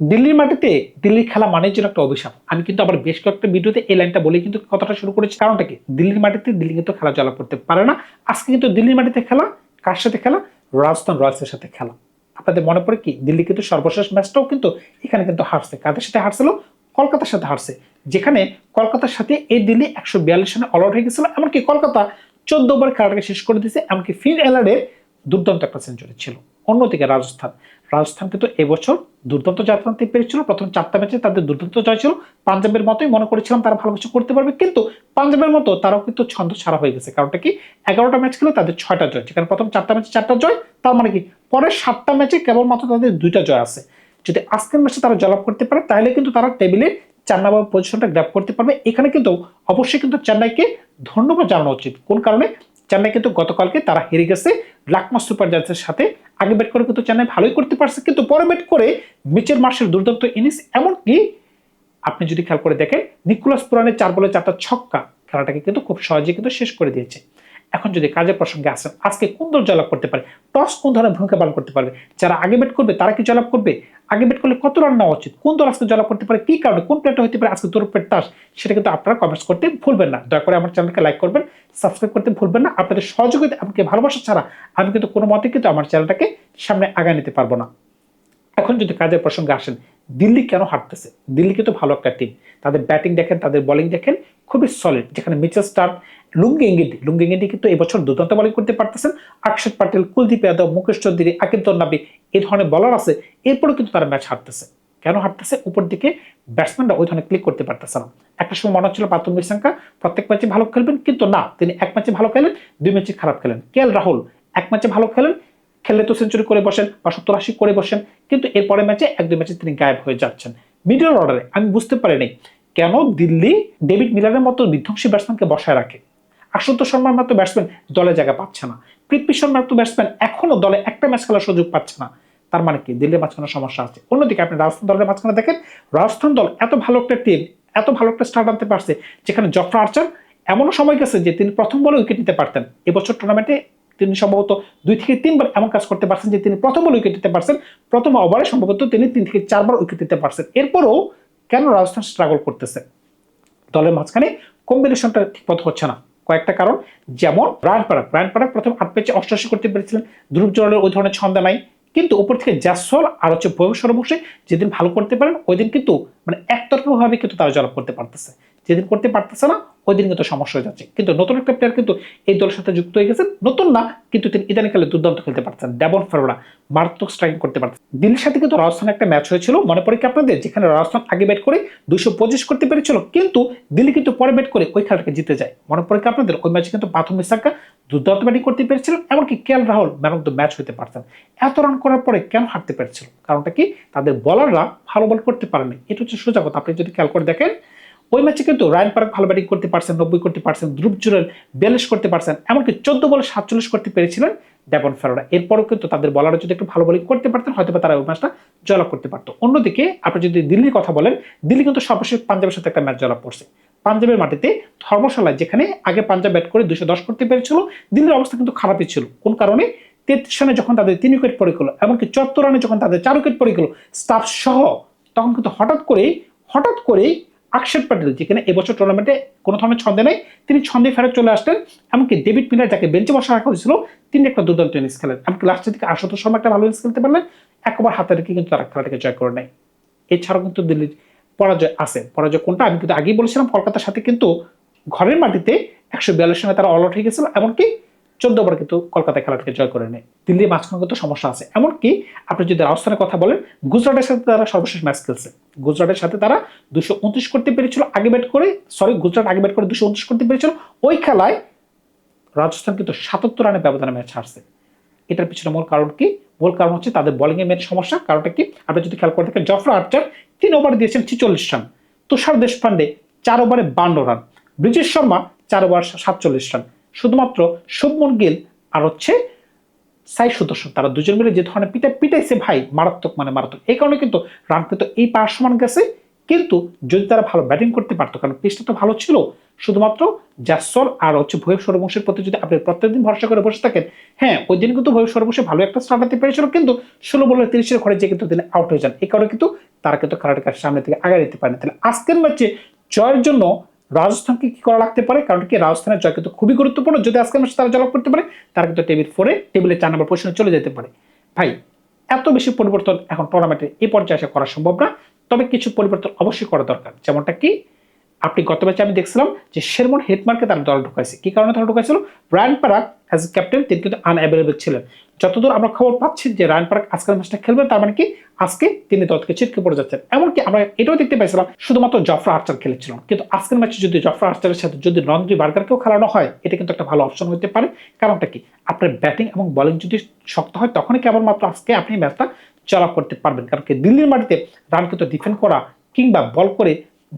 দিল্লির মাটিতে দিল্লির খেলা মানের জন্য একটা অভিশাপ। আমি কিন্তু আবার বেশ কয়েকটা ভিডিওতে এই লাইনটা বলে কিন্তু কথাটা শুরু করেছি। কারণটা কি? দিল্লির মাটিতে দিল্লি কিন্তু খেলা জয়লাভ করতে পারে না। আজকে কিন্তু দিল্লির মাটিতে খেলা, কার সাথে খেলা? রাজস্থান রয়্যালসের সাথে খেলা। আপনাদের মনে পড়ে কি? দিল্লি কিন্তু সর্বশেষ ম্যাচটাও কিন্তু এখানে কিন্তু হারছে। কাদের সাথে হারছিল? কলকাতার সাথে হারছে। যেখানে কলকাতার সাথে এই দিল্লি 142 রানে অল আউট হয়ে গেছিল। এমনকি কলকাতা 14 ওভার খেলাটাকে শেষ করে দিয়েছে। এমনকি ফিন এলারের দুর্দান্ত একটা সেঞ্চুরি ছিল। অন্যদিকে রাজস্থান কিন্তু এবছর দুর্দান্ত জয় আনতে পেরেছিল। প্রথম 4টা ম্যাচে তাদের দুর্দান্ত জয় ছিল। পাঞ্জাবের মতোই মনে করেছিলাম তারা ভালো কিছু করতে পারবে, কিন্তু পাঞ্জাবের মতো তারাও কিন্তু ছন্দ ছাড়া হয়ে গেছে। কারণটা কি? 11টা ম্যাচ খেলে তাদের 6টা জয়, যেখানে প্রথম 4টা ম্যাচে 4টা জয়। তার মানে কি? পরের 7টা ম্যাচে কেবলমাত্র তাদের 2টা জয় আছে। যদি আজকের ম্যাচে তারা জয়লাভ করতে পারে, তাহলে কিন্তু তারা টেবিলের 4 নম্বর পজিশনটা গ্র্যাব করতে পারবে। এখানে কিন্তু অবশ্যই কিন্তু চেন্নাইকে ধন্যবাদ জানানো উচিত। কোন কারণে? চেন্নাই কিন্তু গতকালকে তারা হেরে গেছে লাকমা সুপার জায়ান্টসের সাথে। আগে ব্যাট করে কিন্তু চেন্নাই ভালোই করতে পারছে, কিন্তু পরে ব্যাট করে মিচেল মার্শের দুর্দান্ত ইনিংস, এমনকি আপনি যদি খেয়াল করে দেখেন নিকোলাস পুরানের 4 বলে 4টা ছক্কা খেলাটাকে কিন্তু খুব সহজে কিন্তু শেষ করে দিয়েছে। এখন যদি কাজের প্রসঙ্গে আসেন, আজকে কোন দল জয়লাভ করতে পারে? টস কোন ধরনের ভূমিকা পালন করতে পারবে? যারা আগে ব্যাট করবে তারা কি জয়লাভ করবে? আগে ব্যাট করলে কত রান নেওয়া উচিত? কোন দল আজকে জয়লাভ করতে পারে? কি কারণে? কোন প্লেয়ারটা হতে পারে আজকে তরুপের তাস? সেটা কিন্তু আপনারা কমেন্টস করতে ভুলবেন না। দয়া করে আমার চ্যানেলকে লাইক করবেন, সাবস্ক্রাইব করতে ভুলবেন না। আপনাদের সহযোগিতা, আমাকে ভালোবাসা ছাড়া আমি কিন্তু কোনো মতে কিন্তু আমার চ্যানেলটাকে সামনে আগায় নিতে পারবো না। এখন যদি কাজের প্রসঙ্গে আসেন, দিল্লি কেন হারতেছে? দিল্লি কিন্তু ভালো একটা টিম। তাদের ব্যাটিং দেখেন, তাদের বোলিং দেখেন, খুবই সলিড। যেখানে মিচেল স্টার্ক, লুঙ্গি এঙ্গিডি কিন্তু এবছর দুর্দান্ত বোলিং করতে পারতেছেন। অক্ষত পাটেল, কুলদীপ যাদব, মুকেশ চৌধুরী, আকিব তন্নাবি, এই ধরনের বলার আছে। এরপরেও কিন্তু তারা ম্যাচ হারতেছে। কেন হারতেছে? উপর দিকে ব্যাটসম্যানরা ওই ধরনের ক্লিক করতে পারতেছে না। একটা সময় মনে হচ্ছিল পাতুম নিশাঙ্কা প্রত্যেক ম্যাচে ভালো খেলবেন, কিন্তু না, তিনি এক ম্যাচে ভালো খেলেন, 2 ম্যাচে খারাপ খেলেন। রাহুল এক ম্যাচে ভালো খেলেন, খেললে তো সেঞ্চুরি করে বসেন বা 70-80 করে বসেন, কিন্তু এরপরে ম্যাচে 1-2 ম্যাচে তিনি গায়েব হয়ে যাচ্ছেন। মিডল অর্ডারে আমি বুঝতে পারিনি কেন দিল্লি ডেভিড মিলারের মতো বিধ্বংসী ব্যাটসম্যানকে বসায় রাখে। আশুতোষ শর্মার মতো ব্যাটসম্যান দলে জায়গা পাচ্ছে না। পৃথ্বী শর্মার মতো ব্যাটসম্যান এখনো দলে একটা ম্যাচ খেলার সুযোগ পাচ্ছে না। তার মানে কি? দিল্লির মাঝখানে সমস্যা আছে। অন্যদিকে আপনি রাজস্থান দলের মাঝখানে দেখেন, রাজস্থান দল এত ভালো একটা টিম, এত ভালো একটা স্টার্ট আনতে পারছে, যেখানে জফরা আর্চার এমনও সময় গেছে যে তিনি প্রথম বলে উইকেট নিতে পারতেন। এবছর টুর্নামেন্টে তিনি সম্ভবত 2 থেকে 3 বার এমন কাজ করতে পারছেন যে তিনি প্রথম বলে উইকেট নিতে পারছেন। প্রথম ওভারে সম্ভবত তিনি 3 থেকে 4 বার উইকেট নিতে পারছেন। এরপরও কেন রাজস্থান স্ট্রাগল করতেছে? দলের মাঝখানে কম্বিনেশনটা ঠিকমতো হচ্ছে না। কয়েকটা কারণ, যেমন রায়ান পরাগ প্রথম 8 ম্যাচে 88 করতে পেরেছিলেন। ধ্রুব জুরালের ওই ধরনের ছন্দা নাই। কিন্তু উপর থেকে জাসওয়াল আর হচ্ছে ভুবনেশ্বর সরবংশে যেদিন ভালো করতে পারেন, ওই দিন কিন্তু মানে একতরফাভাবে কিন্তু তারা জয়লাভ করতে পারতেছে। যেদিন করতে পারতেছে না, ওই দিন কিন্তু সমস্যা হয়ে যাচ্ছে। কিন্তু নতুন একটা প্লেয়ার কিন্তু এই দলের সাথে যুক্ত হয়ে গেছেন। নতুন না, কিন্তু তিনি ইদানিংকালে দুর্দান্ত খেলতে পারছেন। ডেভন ফেরোরা মারাত্মক স্ট্রাইকিং করতে পারছেন। দিল্লির সাথে কিন্তু রাজস্থানের একটা ম্যাচ হয়েছিল, মনে পড়ে কি আপনাদের? যেখানে রাজস্থান আগে ব্যাট করে 225 করতে পেরেছিল, কিন্তু দিল্লি কিন্তু পরে ব্যাট করে ওই খেলাটাকে জিতে যায়। মনে পড়ে কি আপনাদের? ওই ম্যাচে কিন্তু পাথুম নিশাঙ্কা দুর্দান্ত ব্যাটিং করতে পেরেছিলেন, এমনকি Rahul man of the match হতে পারতেন। এত রান করার পরে কেন হারতে পেরেছিল? কারণটা কি? তাদের বলাররা ভালো বল করতে পারেনি। এটা হচ্ছে সোজা কথা। আপনি যদি খেয়াল করে দেখেন, ওই ম্যাচে কিন্তু রায়ান পরাগ ভালো ব্যাটিং করতে পারছেন, 90 করতে পারছেন, ধ্রুব জুরেল 42 করতে পারছেন, এমনকি 14 বলে 47 করতে পেরেছিলেন ডেভন ফেরোরা। এরপরও কিন্তু তাদের বলাররা যদি একটু ভালো বোলিং করতে পারতেন, হয়তো তারা ওই ম্যাচটা জয়লাভ করতে পারতো। অন্যদিকে আপনি যদি দিল্লির কথা বলেন, দিল্লি কিন্তু সর্বশেষ পাঞ্জাবের সাথে একটা ম্যাচ জয়লাভ করছে। পাঞ্জাবের মাটিতে ধর্মশালায়, যেখানে আগে পাঞ্জাব ব্যাট করে 210 করতে পেরেছিল, দিল্লির অবস্থা কিন্তু খারাপই ছিল। কোন কারণে? 33 রানে যখন তাদের 3 উইকেট পড়ে গেল, এমনকি 74 রানে যখন তাদের 4 উইকেট পড়ে গেল স্টাফ সহ, তখন কিন্তু হঠাৎ করেই অক্ষত পাটেল, যেখানে এবছর টুর্নামেন্টে কোনো ধরনের ছন্দে নেই, তিনি ছন্দে ফেরত চলে আসলেন। এমনকি ডেভিড মিলার, যাকে বেঞ্চে বসা রাখা হয়েছিল, তিনি একটা দুর্দান্ত ইনিংস খেলেন। এমনকি লাস্টের দিকে আশুতোষ শর্মা একটা ভালো ইনিংস খেলতে পারলেন। একবার হাতে রেখে কিন্তু তারা খেলাটাকে জয় করে নেয়। এছাড়াও কিন্তু দিল্লির পরাজয় আছে। পরাজয় কোনটা? আমি কিন্তু আগেই বলেছিলাম, কলকাতার সাথে কিন্তু ঘরের মাটিতে 142 রানে তারা অল আউট হয়ে গেছিল, এমনকি 14 ওভার কিন্তু কলকাতা খেলাটাকে জয় করে নেয়। দিল্লির মাঝখানে কিন্তু সমস্যা আছে। এমনকি আপনি যদি রাজস্থানের কথা বলেন, গুজরাটের সাথে তারা সর্বশেষ ম্যাচ খেলছে। গুজরাটের সাথে তারা 229 করতে পেরেছিল আগে ব্যাট করে, গুজরাট আগে ব্যাট করে 229 করতে পেরেছিল। ওই খেলায় রাজস্থান কিন্তু 77 রানের ব্যবধানে ম্যাচ হারছে। এটার পিছনে মূল কারণ কি? মূল কারণ হচ্ছে তাদের বোলিং এর মেন সমস্যা। কারণটা কি? আপনি যদি খেয়াল করে দেখেন, জফরা আর্চার 3 ওভারে দিয়েছেন 46 রান, তুষার দেশপান্ডে 4 ওভারে 52 run, Brijesh Sharma 4 over 47 run. শুধুমাত্র শুভমন গিল আর হচ্ছে সাই সুদর্শন, তারা দুজন মিলে যে ধরনের পিটাইছে ভাই, মারাত্মক মানে মারাত্মক। এই কারণে কিন্তু রান কিন্তু এই পার সমান গেছে। কিন্তু যদি তারা ভালো ব্যাটিং করতে পারতো, কারণ পিচটা তো ভালো ছিল, শুধুমাত্র জাসওয়াল আর হচ্ছে ভৈব সূর্যবংশীর প্রতি যদি আপনি প্রত্যেকদিন ভরসা করে বসে থাকেন, হ্যাঁ, ওই দিন কিন্তু ভৈব সূর্যবংশী ভালো একটা স্টার্ট দিতে পেরেছিল, কিন্তু 16 বলে 30 ঘরে যে কিন্তু তিনি আউট হয়ে যান। এই কারণে কিন্তু তারা কিন্তু খেলাটাকে সামনে থেকে আগে দিতে পারে। তাহলে আজকের ম্যাচে জয়ের জন্য রাজস্থানকে কি করা লাগতে পারে, কারণ কি রাজস্থানের জয় কিন্তু খুবই গুরুত্বপূর্ণ। যদি আজকের ম্যাচে তারা জয়লাভ করতে পারে, তারা কিন্তু টেবিলে 4 নম্বর পজিশনে চলে যেতে পারে। ভাই এত বেশি পরিবর্তন এখন টুর্নামেন্টে এই পর্যায়ে এসে করা সম্ভব না, তবে কিছু পরিবর্তন অবশ্যই করা দরকার। যেমনটা কি আপনি গত ম্যাচে আমি দেখছিলাম যে শেরমন হেটমারকে তারা দল ঢুকাইছে। কি কারণে তারা ঢুকাইছিল? রায়ান পারাগ অ্যাজ ক্যাপ্টেন তিনি কিন্তু আনঅ্যাভেলেবল ছিলেন। যতদূর আমরা খবর পাচ্ছি যে রায়ান পারাগ আজকের ম্যাচটা খেলবেন, তার মানে কি আজকে তিনি দল থেকে ছিটকে পড়ে যাচ্ছেন। এমনকি আমরা এটাও দেখতে পাইছিলাম শুধুমাত্র জফরা আর্চার খেলেছিলেন, কিন্তু আজকের ম্যাচে যদি জফরা আর্চারের সাথে যদি রন্দ্রি বার্গারকেও খেলানো হয়, এটা কিন্তু একটা ভালো অপশন হতে পারে। কারণটা কি আপনার ব্যাটিং এবং বোলিং যদি শক্ত হয়, তখনই কেবলমাত্র আজকে আপনি ম্যাচটা জয়লাভ করতে পারবেন। কারণ কি দিল্লির মাটিতে রান কিন্তু ডিফেন্ড করা কিংবা বল করে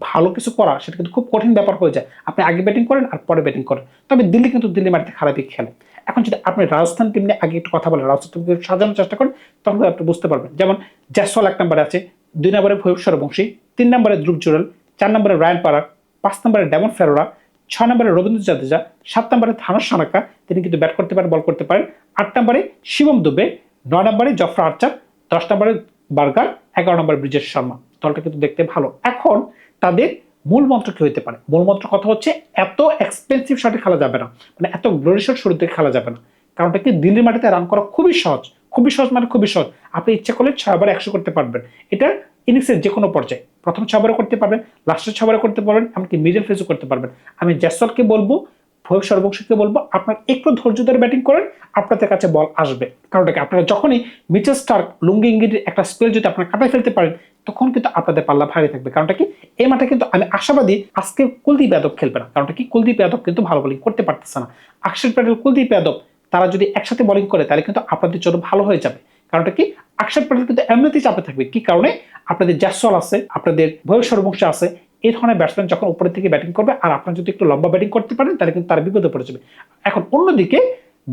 ভালো কিছু করা সেটা কিন্তু খুব কঠিন ব্যাপার হয়ে যায়। আপনি আগে ব্যাটিং করেন আর পরে ব্যাটিং করেন। তবে দিল্লি মাটিতে খারাপই খেলে। এখন যদি আপনি রাজস্থান টিম নিয়ে আগে একটু কথা বলেন, রাজস্থান টিমকে সাজানোর চেষ্টা করেন, তখন আপনি বুঝতে পারবেন। যেমন জয়সওয়াল 1 নম্বরে আছে, 2 নম্বরে ভৈব সূর্যবংশী, 3 নম্বরে ধ্রুব জুরেল, 4 নম্বরে রায়ান পারাগ, 5 নম্বরে ডেমন ফেরোরা, 6 নম্বরে রবীন্দ্র জাদেজা, 7 নম্বরে থানোস সানাকা, তিনি কিন্তু ব্যাট করতে পারেন, বল করতে পারেন, 8 নম্বরে শিবম দুবে, 9 নম্বরে জফরা আর্চার, 10 নম্বরে বার্গার, 11 নম্বরে ব্রিজেশ শর্মা। দলটা কিন্তু দেখতে ভালো। এখন তাদের মূল মন্ত্র কি হতে পারে? মূল মন্ত্র কথা হচ্ছে এত এক্সপেন্সিভ শটে খেলা যাবে না, মানে এত গ্লোরি শট শুরু থেকে খেলা যাবে না। কারণটা কি দিল্লির মাটিতে রান করা খুবই সহজ, খুবই সহজ, মানে খুবই সহজ। আপনি ইচ্ছা করলে 6 ওভারে 100 করতে পারবেন। এটা ইনিংসের যে কোনো পর্যায়ে প্রথম 6 ওভারে করতে পারবেন, লাস্টের 6 ওভারে করতে পারবেন, এমনকি মিডল ফেজও করতে পারবেন। আমি জয়সওয়ালকে বলবো, ভৈব সূর্যবংশীকে বলবো, আপনার একটু ধৈর্য ধরে ব্যাটিং করেন, আপনাদের কাছে বল আসবে। কারণটা কি আপনারা যখনই মিচেল স্টার্ক লুঙ্গি ইঙ্গির একটা স্পেল যদি আপনারা কাটাই ফেলতে পারেন, তখন কিন্তু আপনাদের পাল্লা ভারী থাকবে। কারণটা কি এই মাঠে কিন্তু আমি আশাবাদী আজকে কুলদীপ যাদব খেলবে না। কারণটা কি কুলদীপ যাদব কিন্তু ভালো বোলিং করতে পারতেছে না। অক্ষর প্যাটেল, কুলদীপ যাদব তারা যদি একসাথে বোলিং করে, তাহলে কিন্তু আপনাদের জন্য ভালো হয়ে যাবে। কারণটা কি অক্ষর প্যাটেল কিন্তু এমনিতেই চাপে থাকবে। কি কারণে? আপনাদের জয়সওয়াল আছে, আপনাদের ভৈব সূর্যবংশী আছে, এই ধরনের ব্যাটসম্যান যখন উপরের থেকে ব্যাটিং করবে, আর আপনারা যদি একটু লম্বা ব্যাটিং করতে পারেন, তাহলে কিন্তু তারা বিপদে পড়ে যাবে। এখন অন্যদিকে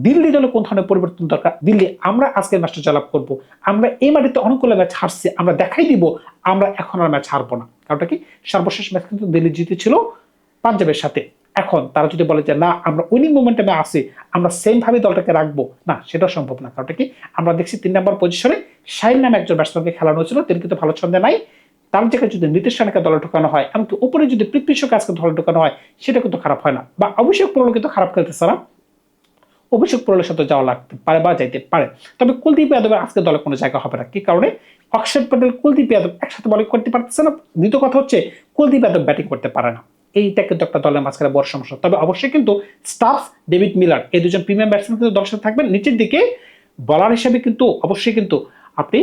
দিল্লি দলে কোন ধরনের পরিবর্তন দরকার? দিল্লি আমরা আজকের ম্যাচটা জয়লাভ করবো, আমরা এই মাটিতে অনেকগুলো ম্যাচ হারছি, আমরা দেখাই দিব আমরা এখন আর ম্যাচ হারবো না। কারণটা কি সর্বশেষ ম্যাচ কিন্তু দিল্লি জিতেছিল পাঞ্জাবের সাথে। এখন তারা যদি বলে যে না আমরা উইনিং মোমেন্টামে আসি, আমরা সেম ভাবে দলটাকে রাখবো, না সেটা সম্ভব না। কারণটা কি আমরা দেখছি 3 নম্বর পজিশনে শাহিন নামে একজন ব্যাটসম্যানকে খেলানো হয়েছিল, তিনি কিন্তু ভালো ছন্দে নাই। তার জায়গায় যদি নীতিশ রানাকে দলে ঢোকানো হয়, এমনকি উপরে যদি পৃথ্বী শোকে আজকে দলে ঢোকানো হয়, সেটা কিন্তু খারাপ হয় না। বা অভিষেক পুরো কিন্তু খারাপ খেলতেছে না, অভিষেক পুরোলের সাথে যাওয়া লাগতে পারে বা যাইতে পারে। তবে কুলদীপ যাদবের আজকে দলে কোনো জায়গা হবে না। কি কারণে? অক্ষর প্যাটেল, কুলদীপ যাদব একসাথে বলিং করতে পারতেছে না। দ্বিতীয় কথা হচ্ছে কুলদীপ যাদব ব্যাটিং করতে পারে না। এইটা কিন্তু একটা দলের মাঝখানে বড় সমস্যা। তবে অবশ্যই কিন্তু স্টাফস, ডেভিড মিলার, এই দুজন প্রিমিয়াম ব্যাটসম্যান কিন্তু দলের সাথে থাকবেন। নিচের দিকে বলার হিসেবে কিন্তু অবশ্যই কিন্তু আপনি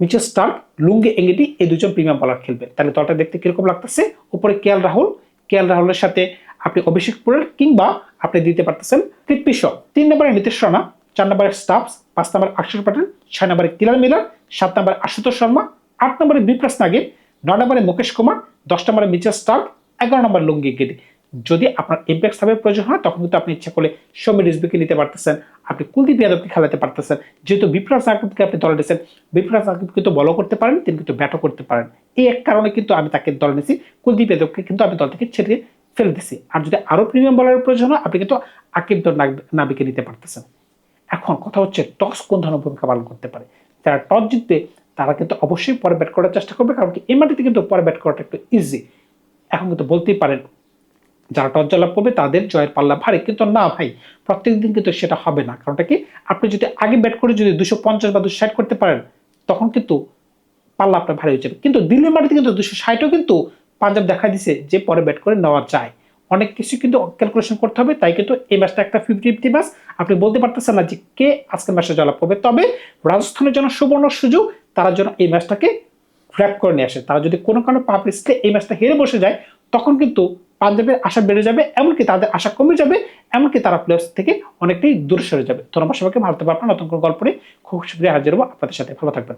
মিচেল স্টার্ক, লুঙ্গি এঙ্গিটি এই দুজন প্রিমিয়াম বলার খেলবেন। তাহলে দলটা দেখতে কিরকম লাগতেছে? উপরে কেএল রাহুলের সাথে আপনি অভিষেক পুরেল কিংবা আপনি দিতে পারতেছেন পৃথ্বী শো, 3 নম্বরে নীতিশ রানা, 4 নম্বরে স্টাফস, 5 নম্বরে অক্ষর প্যাটেল, 6 নম্বরে কিলার মিলার, 7 নম্বরে আশুতোষ শর্মা, 8 নম্বরে বিপ্রাস নাগির, 9 নম্বরে মুকেশ কুমার, 10 নম্বরে মিচেল স্টার্ক, 11 নম্বর লুঙ্গি এঙ্গিটি। যদি আপনার ইম্প্যাক্ট সাবের প্রয়োজন হয়, তখন কিন্তু আপনি ইচ্ছা করলে সৌম্য রিজভিকে নিতে পারতেছেন, আপনি কুলদীপ যাদবকে খেলাতে পারতেছেন। যেহেতু বিপ্রাস নাগিবকে আপনি দলে নিয়েছেন, বিপ্রাস নাগিব কিন্তু বলও করতে পারেন, তিনি কিন্তু ব্যাটও করতে পারেন। এই এক কারণে কিন্তু আমি তাকে দলে নিয়েছি। কুলদীপ যাদবকে কিন্তু আমি দল থেকে ছেড়ে ফেলে দিছি। আর যদি আরো প্রিমিয়াম বলারের প্রয়োজন হয়, আপনি কিন্তু আকিব নাবিকে নিতে পারতেছেন। এখন কথা হচ্ছে টস কোন ধরনের ভূমিকা পালন করতে পারে? যারা টস জিতবে তারা কিন্তু অবশ্যই পরে ব্যাট করার চেষ্টা করবে, কারণ কি এই মাটিতে কিন্তু পরে ব্যাট করাটা একটু ইজি। এখন কিন্তু বলতেই পারেন যারা টস জয়লাভ করবে তাদের জয়ের পাল্লা ভারী, কিন্তু না ভাই, প্রত্যেকদিন কিন্তু সেটা হবে না। কারণটা কি আপনি যদি আগে ব্যাট করে যদি 250 বা 260 করতে পারেন, তখন কিন্তু পাল্লা আপনার ভারী হয়ে যাবে। কিন্তু দিল্লির মাটিতে কিন্তু 260ও কিন্তু পাঞ্জাব দেখা দিছে যে পরে ব্যাট করে নেওয়া যায়। অনেক কিছু কিন্তু ক্যালকুলেশন করতে হবে। তাই কিন্তু এই ম্যাচটা একটা 50-50 ম্যাচ। আপনি বলতে পারতেছেন না যে কে আজকে ম্যাচটা জয়লাভ করবে। তবে রাজস্থানের জন্য সুবর্ণ সুযোগ, তারা যেন এই ম্যাচটাকে গ্র্যাব করে নিয়ে আসে। তারা যদি কোনো কারণে পা পিছলে এই ম্যাচটা হেরে বসে যায়, তখন কিন্তু পাঞ্জাবের আশা বেড়ে যাবে, এমনকি তাদের আশা কমে যাবে, এমনকি তারা প্লেয়ার্স থেকে অনেকটাই দূরে সরে যাবে। ধন্যবাদ সবাইকে। ভালো থাকবে। আপনার নতুন কোনো গল্প নিয়ে খুব শীঘ্রই হাজির হবো আপনাদের সাথে। ভালো থাকবেন।